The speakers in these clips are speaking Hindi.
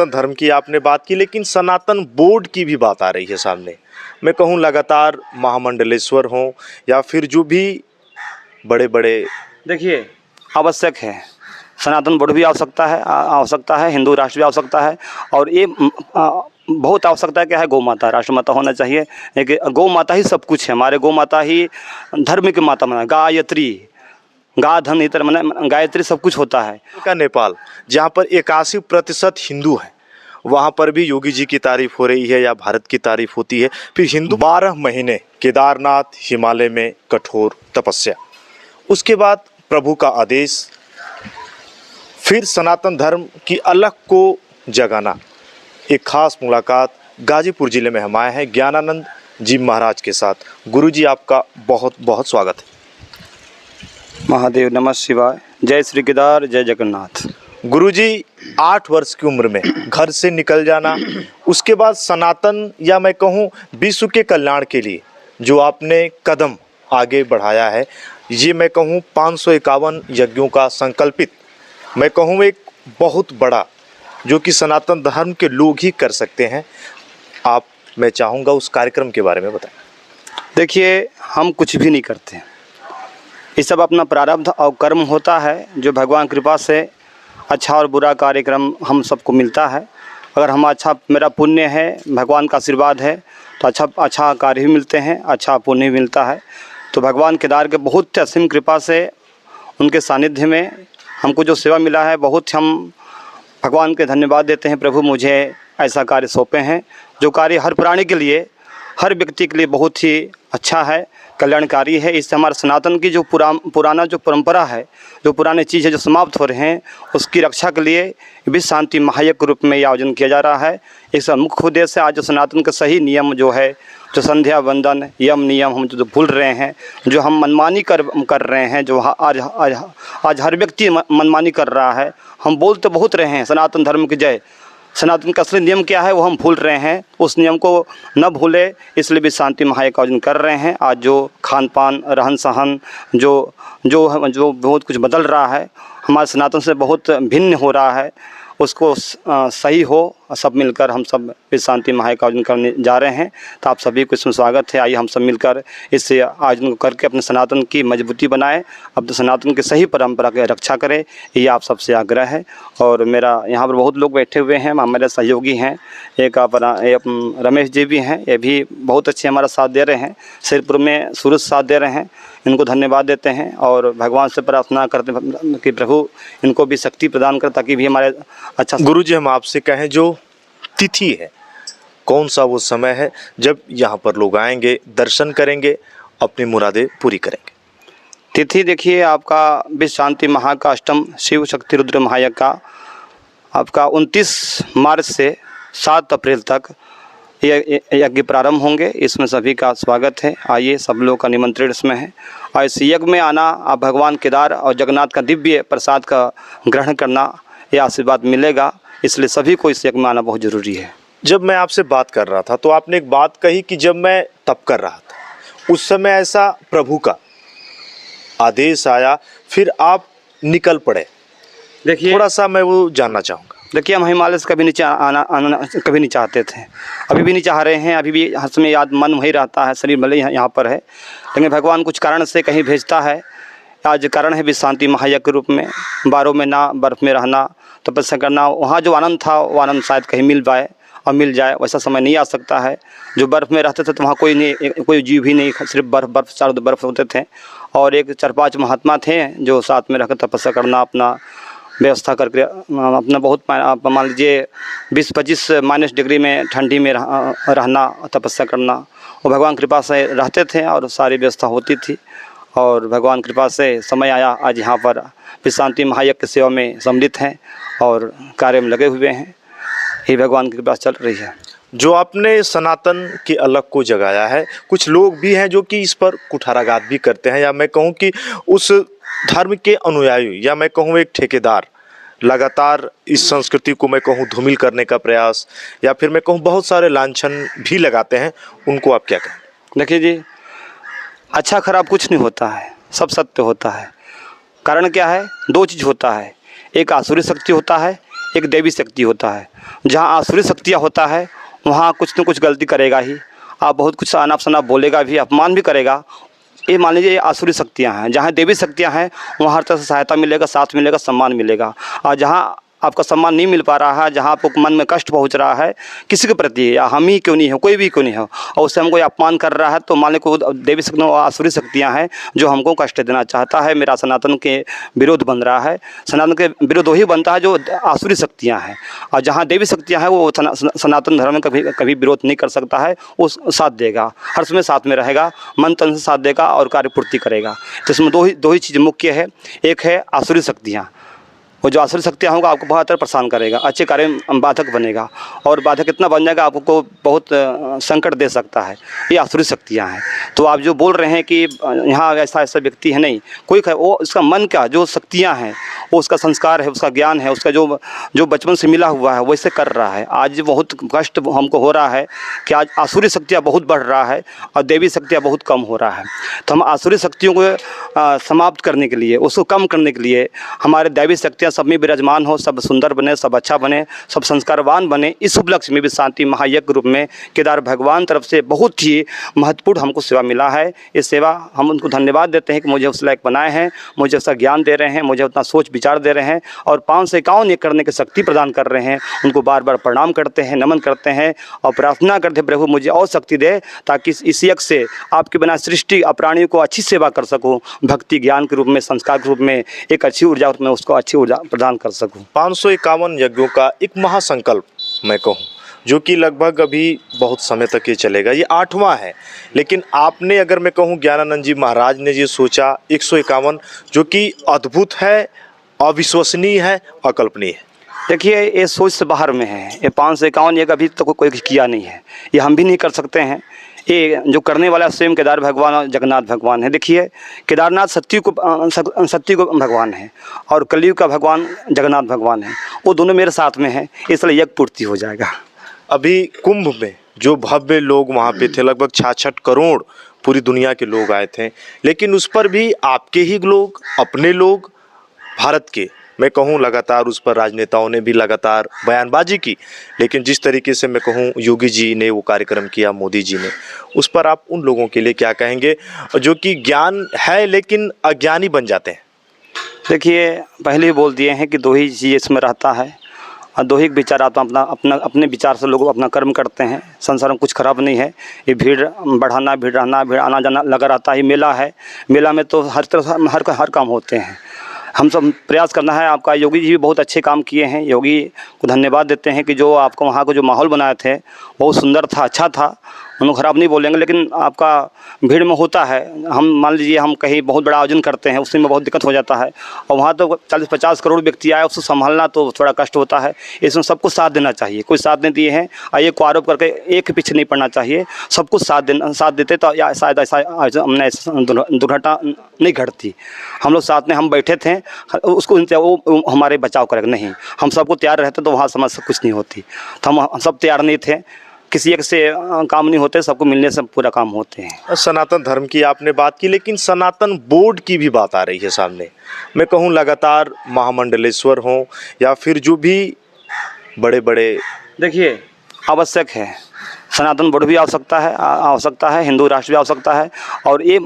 सनातन धर्म की आपने बात की, लेकिन सनातन बोर्ड की भी बात आ रही है सामने। मैं कहूँ लगातार महामंडलेश्वर हों या फिर जो भी बड़े बड़े, देखिए आवश्यक है, सनातन बोर्ड भी आवश्यकता है, आवश्यकता है, हिंदू राष्ट्र भी आवश्यकता है। और ये बहुत आवश्यकता क्या है, गौ माता, राष्ट्र माता होना चाहिए। एक गौ माता ही सब कुछ है, हमारे गौ माता ही धर्म की माता माना, गायत्री, गा धन इतर माना गायत्री सब कुछ होता है। का नेपाल जहाँ पर 81% हिंदू हैं, वहाँ पर भी योगी जी की तारीफ हो रही है या भारत की तारीफ होती है। फिर हिंदू 12 महीने केदारनाथ हिमालय में कठोर तपस्या, उसके बाद प्रभु का आदेश, फिर सनातन धर्म की अलग को जगाना। एक खास मुलाकात गाजीपुर जिले में हम आए हैं ज्ञानानंद जी महाराज के साथ। गुरु जी आपका बहुत बहुत स्वागत है। महादेव नमः शिवाय, जय श्री केदार, जय जगन्नाथ। गुरुजी 8 वर्ष की उम्र में घर से निकल जाना, उसके बाद सनातन या मैं कहूँ विश्व के कल्याण के लिए जो आपने कदम आगे बढ़ाया है, ये मैं कहूँ 551 यज्ञों का संकल्पित, मैं कहूँ एक बहुत बड़ा, जो कि सनातन धर्म के लोग ही कर सकते हैं। आप, मैं चाहूँगा उस कार्यक्रम के बारे में बताएं। देखिए हम कुछ भी नहीं करते, ये सब अपना प्रारब्ध और कर्म होता है, जो भगवान कृपा से अच्छा और बुरा कार्यक्रम हम सबको मिलता है। अगर हम अच्छा, मेरा पुण्य है, भगवान का आशीर्वाद है, तो अच्छा कार्य भी मिलते हैं, अच्छा पुण्य भी मिलता है। तो भगवान केदार के बहुत असीम कृपा से, उनके सानिध्य में हमको जो सेवा मिला है, बहुत हम भगवान के धन्यवाद देते हैं। प्रभु मुझे ऐसा कार्य सौंपे हैं, जो कार्य हर प्राणी के लिए, हर व्यक्ति के लिए बहुत ही अच्छा है, कल्याणकारी है। इससे हमारे सनातन की जो पुराना जो परंपरा है, जो पुराने चीज़ है जो समाप्त हो रहे हैं, उसकी रक्षा के लिए विश्व शांति महायज्ञ के रूप में ये आयोजन किया जा रहा है। इसका मुख्य उद्देश्य आज जो सनातन का सही नियम जो है, जो संध्या वंदन यम नियम हम जो भूल रहे हैं, जो हम मनमानी कर रहे हैं, जो आज हर व्यक्ति मनमानी कर रहा है। हम बोल तो बहुत रहे हैं सनातन धर्म की जय, सनातन का असली नियम क्या है वो हम भूल रहे हैं। उस नियम को न भूले, इसलिए भी शांति महायज्ञ का आयोजन कर रहे हैं। आज जो खान पान, रहन सहन जो बहुत कुछ बदल रहा है, हमारे सनातन से बहुत भिन्न हो रहा है, उसको सही हो, सब मिलकर हम सब इस शांति महायज्ञ का आयोजन करने जा रहे हैं। तो आप सभी को इसमें स्वागत है। आइए हम सब मिलकर इस आयोजन को करके अपने सनातन की मजबूती बनाएं, अपने सनातन की सही परंपरा की रक्षा करें, ये आप सबसे आग्रह है। और मेरा यहाँ पर बहुत लोग बैठे हुए हैं, हमारे सहयोगी हैं, एक रमेश जी भी हैं, ये भी बहुत अच्छे हमारा साथ दे रहे हैं। सिरपुर में सूरज साथ दे रहे हैं, इनको धन्यवाद देते हैं और भगवान से प्रार्थना करते हैं कि प्रभु इनको भी शक्ति प्रदान करें, ताकि भी हमारे अच्छा। गुरु जी हम आपसे कहें, जो तिथि है, कौन सा वो समय है जब यहाँ पर लोग आएंगे, दर्शन करेंगे, अपनी मुरादें पूरी करेंगे? तिथि देखिए, आपका विश्व शांति महा का अष्टम शिव शक्ति रुद्र महायज्ञ का आपका 29 मार्च से 7 अप्रैल तक ये यज्ञ प्रारंभ होंगे। इसमें सभी का स्वागत है, आइए, सब लोगों का निमंत्रण इसमें है। और इस यज्ञ में आना, आप भगवान केदार और जगन्नाथ का दिव्य प्रसाद का ग्रहण करना, यह आशीर्वाद मिलेगा, इसलिए सभी को इस यज्ञ में आना बहुत ज़रूरी है। जब मैं आपसे बात कर रहा था तो आपने एक बात कही कि जब मैं तप कर रहा था उस समय ऐसा प्रभु का आदेश आया, फिर आप निकल पड़े। देखिए, थोड़ा सा मैं वो जानना चाहूँगा। देखिए, हम हिमालय से कभी नीचे आना कभी नहीं चाहते थे, अभी भी नहीं चाह रहे हैं, अभी भी हर समय याद मन वही रहता है, शरीर भले यहाँ पर है, लेकिन भगवान कुछ कारण से कहीं भेजता है। आज कारण है विश्व शांति महायज्ञ के रूप में, 12 महीना बर्फ़ में रहना, तपस्या करना, वहाँ जो आनंद था वो आनंद शायद कहीं मिल पाए और मिल जाए, वैसा समय नहीं आ सकता है। जो बर्फ़ में रहते थे तो वहाँ कोई जीव भी नहीं, सिर्फ बर्फ़ चारों बर्फ़ होते थे। और एक 4-5 महात्मा थे जो साथ में रहकर तपस्या करना, अपना व्यवस्था करके अपना बहुत, मान लीजिए 20-25 माइनस डिग्री में ठंडी में रहना, तपस्या करना, वो भगवान कृपा से रहते थे और सारी व्यवस्था होती थी। और भगवान कृपा से समय आया, आज यहाँ पर विश्व शांति महायज्ञ की सेवा में सम्मिलित हैं और कार्य में लगे हुए हैं। ये भगवान की कृपा चल रही है। जो आपने सनातन की अलग को जगाया है, कुछ लोग भी हैं जो कि इस पर कुठाराघात भी करते हैं, या मैं कहूँ कि उस धर्म के अनुयायी, या मैं कहूँ एक ठेकेदार लगातार इस संस्कृति को मैं कहूँ धूमिल करने का प्रयास, या फिर मैं कहूँ बहुत सारे लांछन भी लगाते हैं, उनको आप क्या कहें? देखिए जी, अच्छा खराब कुछ नहीं होता है, सब सत्य होता है। कारण क्या है, 2 चीज़ होता है, एक आसुरी शक्ति होता है, एक दैवी शक्ति होता है। जहाँ आसुरी शक्तियाँ होता है वहाँ कुछ न कुछ गलती करेगा ही, आप बहुत कुछ अनाप शनाप बोलेगा भी, अपमान भी करेगा। ये मान लीजिए ये आसुरी शक्तियाँ हैं। जहाँ देवी शक्तियाँ हैं वहाँ हर तरह से सहायता मिलेगा, साथ मिलेगा, सम्मान मिलेगा। और जहाँ आपका सम्मान नहीं मिल पा रहा है, जहाँ आपको मन में कष्ट पहुँच रहा है किसी के प्रति, या हम ही क्यों नहीं हो, कोई भी क्यों नहीं हो, और उससे हमको अपमान कर रहा है, तो मान लो कोई देवी शक्तियाँ और आसुरी शक्तियाँ हैं जो हमको कष्ट देना चाहता है, मेरा सनातन के विरोध बन रहा है। सनातन के विरोध वही बनता है जो आसुरी शक्तियाँ हैं, और जहाँ देवी शक्तियाँ हैं वो सनातन धर्म में कभी विरोध नहीं कर सकता है, वो साथ देगा, हर समय साथ में रहेगा, मन तन से साथ देगा और कार्यपूर्ति करेगा। तो इसमें दो ही चीज़ मुख्य है। एक है आसुरी शक्तियाँ, वो जो आसुरी शक्तियाँ होगा आपको बहुत परेशान करेगा, अच्छे कार्य में बाधक बनेगा, और बाधक इतना बन जाएगा आपको बहुत संकट दे सकता है। ये आसुरी शक्तियाँ हैं। तो आप जो बोल रहे हैं कि यहाँ ऐसा व्यक्ति है, नहीं, कोई वो उसका मन का जो शक्तियाँ हैं, वो उसका संस्कार है, उसका ज्ञान है, उसका जो बचपन से मिला हुआ है वैसे कर रहा है। आज बहुत कष्ट हमको हो रहा है कि आज आसुरी शक्तियाँ बहुत बढ़ रहा है और देवी शक्तियाँ बहुत कम हो रहा है। तो हम आसुरी शक्तियों को समाप्त करने के लिए, उसको कम करने के लिए हमारे दैवी शक्तियाँ सब में विराजमान हो, सब सुंदर बने, सब अच्छा बने, सब संस्कारवान बने। इस उपलक्ष्य में भी शांति महायज्ञ के रूप में केदार भगवान तरफ से बहुत ही महत्वपूर्ण हमको सेवा मिला है। इस सेवा हम उनको धन्यवाद देते हैं कि मुझे उस लायक बनाए हैं, मुझे उसका ज्ञान दे रहे हैं, मुझे उतना सोच विचार दे रहे हैं और 551 करने की शक्ति प्रदान कर रहे हैं। उनको बार बार प्रणाम करते हैं, नमन करते हैं और प्रार्थना करते हैं प्रभु मुझे और शक्ति दे, ताकि इस यज्ञ से आपके बना सृष्टि प्राणियों को अच्छी सेवा कर सकूं, भक्ति ज्ञान के रूप में, संस्कार के रूप में, एक अच्छी ऊर्जा में उसको अच्छी ऊर्जा प्रदान कर सकूं। 551 यज्ञों का एक महासंकल्प मैं कहूँ, जो कि लगभग अभी बहुत समय तक ये चलेगा, ये 8वां है। लेकिन आपने, अगर मैं कहूँ, ज्ञानानंद जी महाराज ने ये सोचा 151, जो कि अद्भुत है, अविश्वसनीय है, अकल्पनीय है। देखिए ये सोच से बाहर में है। ये 551 यज्ञ अभी तक कोई किया नहीं है, ये हम भी नहीं कर सकते हैं। ये जो करने वाला स्वयं केदार भगवान और जगन्नाथ भगवान है। देखिए केदारनाथ सत्य को भगवान है और कलयुग का भगवान जगन्नाथ भगवान है, वो दोनों मेरे साथ में है, इसलिए यज्ञ पूर्ति हो जाएगा। अभी कुंभ में जो भव्य लोग वहाँ पे थे, लगभग 66 करोड़ पूरी दुनिया के लोग आए थे, लेकिन उस पर भी आपके ही लोग, अपने लोग, भारत के, मैं कहूँ लगातार उस पर राजनेताओं ने भी लगातार बयानबाजी की। लेकिन जिस तरीके से मैं कहूँ योगी जी ने वो कार्यक्रम किया, मोदी जी ने, उस पर आप उन लोगों के लिए क्या कहेंगे जो कि ज्ञान है लेकिन अज्ञानी बन जाते हैं? देखिए पहले ही बोल दिए हैं कि दो ही चीज़ इसमें रहता है, और दो ही विचार अपने विचार से लोग अपना कर्म करते हैं। संसार में कुछ खराब नहीं है। ये भीड़ बढ़ाना, भीड़ रहना, भीड़ आना जाना लगा रहता है। मेला है, मेला में तो हर तरह हर काम होते हैं। हम सब प्रयास करना है। आपका योगी जी भी बहुत अच्छे काम किए हैं, योगी को धन्यवाद देते हैं कि जो आपको वहाँ को जो माहौल बनाए थे बहुत सुंदर था, अच्छा था, उनको ख़राब नहीं बोलेंगे। लेकिन आपका भीड़ में होता है, हम मान लीजिए हम कहीं बहुत बड़ा आयोजन करते हैं, उसमें बहुत दिक्कत हो जाता है, और वहाँ तो 40-50 करोड़ व्यक्ति आए, उसको संभालना तो थोड़ा कष्ट होता है। इसमें सबको साथ देना चाहिए। कोई साथ नहीं दिए हैं, ये को आरोप करके एक के पीछे नहीं पड़ना चाहिए। सबको साथ देते तो शायद ऐसा दुर्घटना नहीं घटती। हम लोग साथ में हम बैठे थे, उसको वो हमारे बचाव करेगा नहीं, हम सबको तैयार रहते तो वहाँ समस्या कुछ नहीं होती। तो हम सब तैयार नहीं थे, किसी एक से काम नहीं होते, सबको मिलने से पूरा काम होते हैं। सनातन धर्म की आपने बात की, लेकिन सनातन बोर्ड की भी बात आ रही है सामने। मैं कहूँ लगातार महामंडलेश्वर हों या फिर जो भी बड़े बड़े, देखिए आवश्यक है, सनातन बोर्ड भी आवश्यकता है, हिंदू राष्ट्र भी आवश्यकता है, और ये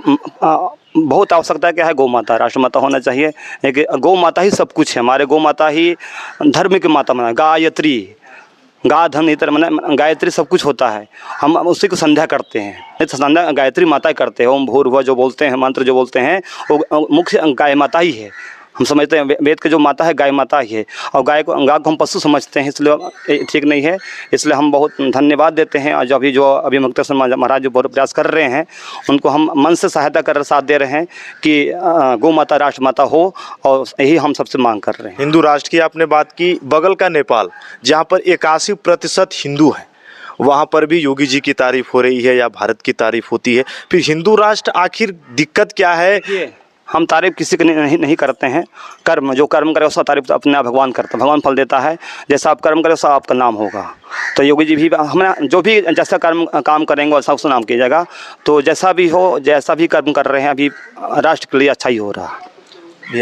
बहुत आवश्यकता है क्या है, गौ माता, राष्ट्र माता होना चाहिए। लेकिन गौ माता ही सब कुछ है, हमारे गौ माता ही धर्म की माता माना, गायत्री, गा धन इतर माना गायत्री सब कुछ होता है। हम उसी को संध्या करते हैं, नहीं तो संध्या गायत्री माता ही करते हैं। ओम भूर्भुवः जो बोलते हैं, मंत्र जो बोलते हैं, वो मुख्य गाय माता ही है। हम समझते हैं वेद के जो माता है गाय माता ही है, और गाय को हम पशु समझते हैं, इसलिए ठीक नहीं है। इसलिए हम बहुत धन्यवाद देते हैं। और जो अभी मुक्तेश्वर महाराज जो बहुत प्रयास कर रहे हैं, उनको हम मन से सहायता कर साथ दे रहे हैं कि गौ माता राष्ट्र माता हो, और यही हम सबसे मांग कर रहे हैं। हिंदू राष्ट्र की आपने बात की, बगल का नेपाल जहाँ पर 81% हिंदू हैं, वहाँ पर भी योगी जी की तारीफ हो रही है या भारत की तारीफ होती है। फिर हिंदू राष्ट्र आखिर दिक्कत क्या है? हम तारीफ किसी की नहीं करते हैं। कर्म, जो कर्म करे उसका तारीफ तो अपने आप भगवान करता है, भगवान फल देता है। जैसा आप कर्म करें वैसा आपका नाम होगा। तो योगी जी भी हमें जो भी जैसा काम करेंगे वैसा उसका नाम किया जाएगा। तो जैसा भी हो, जैसा भी कर्म कर रहे हैं, अभी राष्ट्र के लिए अच्छा ही हो रहा है।